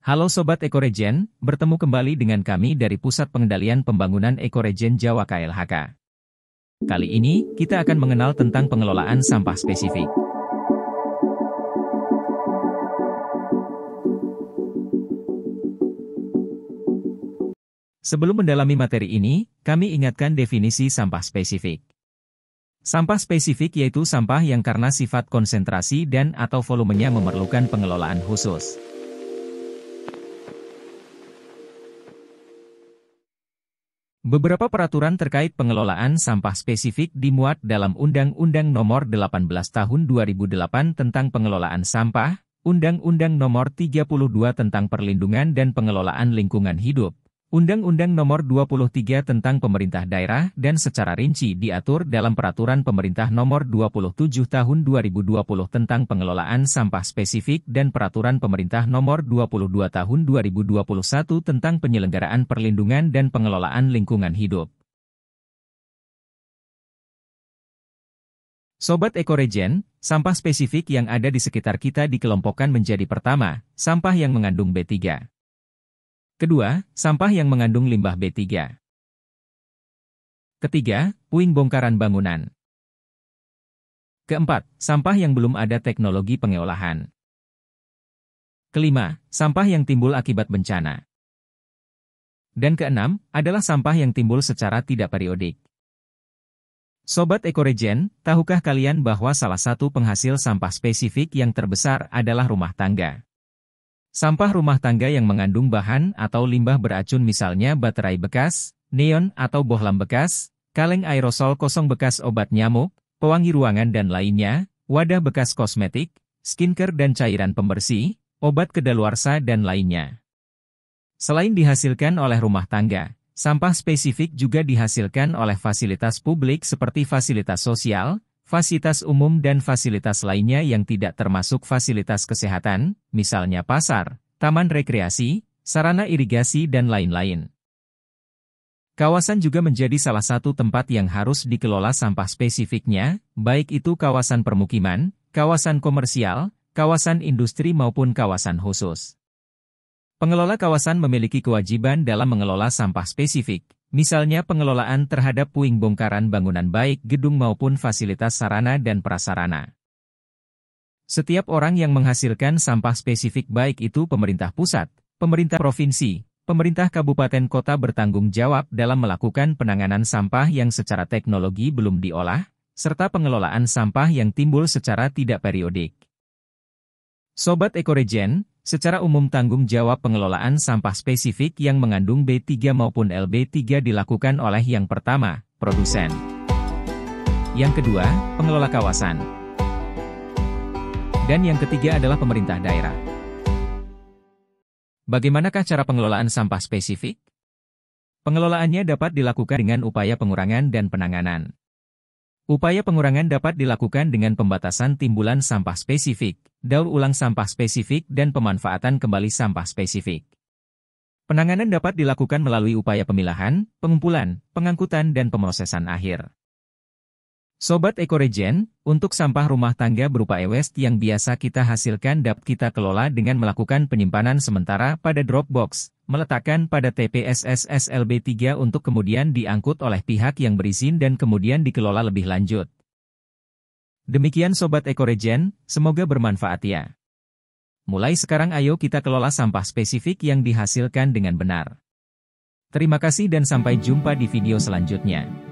Halo Sobat Ekoregen, bertemu kembali dengan kami dari Pusat Pengendalian Pembangunan Ekoregen Jawa KLHK. Kali ini, kita akan mengenal tentang pengelolaan sampah spesifik. Sebelum mendalami materi ini, kami ingatkan definisi sampah spesifik. Sampah spesifik yaitu sampah yang karena sifat konsentrasi dan atau volumenya memerlukan pengelolaan khusus. Beberapa peraturan terkait pengelolaan sampah spesifik dimuat dalam Undang-Undang Nomor 18 Tahun 2008 tentang Pengelolaan Sampah, Undang-Undang Nomor 32 tentang Perlindungan dan Pengelolaan Lingkungan Hidup, Undang-Undang Nomor 23 tentang Pemerintah Daerah dan secara rinci diatur dalam Peraturan Pemerintah Nomor 27 Tahun 2020 tentang Pengelolaan Sampah Spesifik dan Peraturan Pemerintah Nomor 22 Tahun 2021 tentang Penyelenggaraan Perlindungan dan Pengelolaan Lingkungan Hidup. Sobat Ekoregen, sampah spesifik yang ada di sekitar kita dikelompokkan menjadi pertama, sampah yang mengandung B3. Kedua, sampah yang mengandung limbah B3. Ketiga, puing bongkaran bangunan. Keempat, sampah yang belum ada teknologi pengolahan. Kelima, sampah yang timbul akibat bencana. Dan keenam, adalah sampah yang timbul secara tidak periodik. Sobat Ekoregen, tahukah kalian bahwa salah satu penghasil sampah spesifik yang terbesar adalah rumah tangga? Sampah rumah tangga yang mengandung bahan atau limbah beracun misalnya baterai bekas, neon atau bohlam bekas, kaleng aerosol kosong bekas obat nyamuk, pewangi ruangan dan lainnya, wadah bekas kosmetik, skincare dan cairan pembersih, obat kedaluarsa dan lainnya. Selain dihasilkan oleh rumah tangga, sampah spesifik juga dihasilkan oleh fasilitas publik seperti fasilitas sosial, fasilitas umum dan fasilitas lainnya yang tidak termasuk fasilitas kesehatan, misalnya pasar, taman rekreasi, sarana irigasi dan lain-lain. Kawasan juga menjadi salah satu tempat yang harus dikelola sampah spesifiknya, baik itu kawasan permukiman, kawasan komersial, kawasan industri maupun kawasan khusus. Pengelola kawasan memiliki kewajiban dalam mengelola sampah spesifik. Misalnya pengelolaan terhadap puing bongkaran bangunan baik gedung maupun fasilitas sarana dan prasarana. Setiap orang yang menghasilkan sampah spesifik baik itu pemerintah pusat, pemerintah provinsi, pemerintah kabupaten kota bertanggung jawab dalam melakukan penanganan sampah yang secara teknologi belum diolah, serta pengelolaan sampah yang timbul secara tidak periodik. Sobat Ekoregen, secara umum tanggung jawab pengelolaan sampah spesifik yang mengandung B3 maupun LB3 dilakukan oleh yang pertama, produsen. Yang kedua, pengelola kawasan. Dan yang ketiga adalah pemerintah daerah. Bagaimanakah cara pengelolaan sampah spesifik? Pengelolaannya dapat dilakukan dengan upaya pengurangan dan penanganan. Upaya pengurangan dapat dilakukan dengan pembatasan timbulan sampah spesifik, daur ulang sampah spesifik dan pemanfaatan kembali sampah spesifik. Penanganan dapat dilakukan melalui upaya pemilahan, pengumpulan, pengangkutan dan pemrosesan akhir. Sobat Ekoregen, untuk sampah rumah tangga berupa e-waste yang biasa kita hasilkan dapat kita kelola dengan melakukan penyimpanan sementara pada drop box, meletakkan pada TPSS SLB3 untuk kemudian diangkut oleh pihak yang berizin dan kemudian dikelola lebih lanjut. Demikian Sobat Ekoregen, semoga bermanfaat ya. Mulai sekarang ayo kita kelola sampah spesifik yang dihasilkan dengan benar. Terima kasih dan sampai jumpa di video selanjutnya.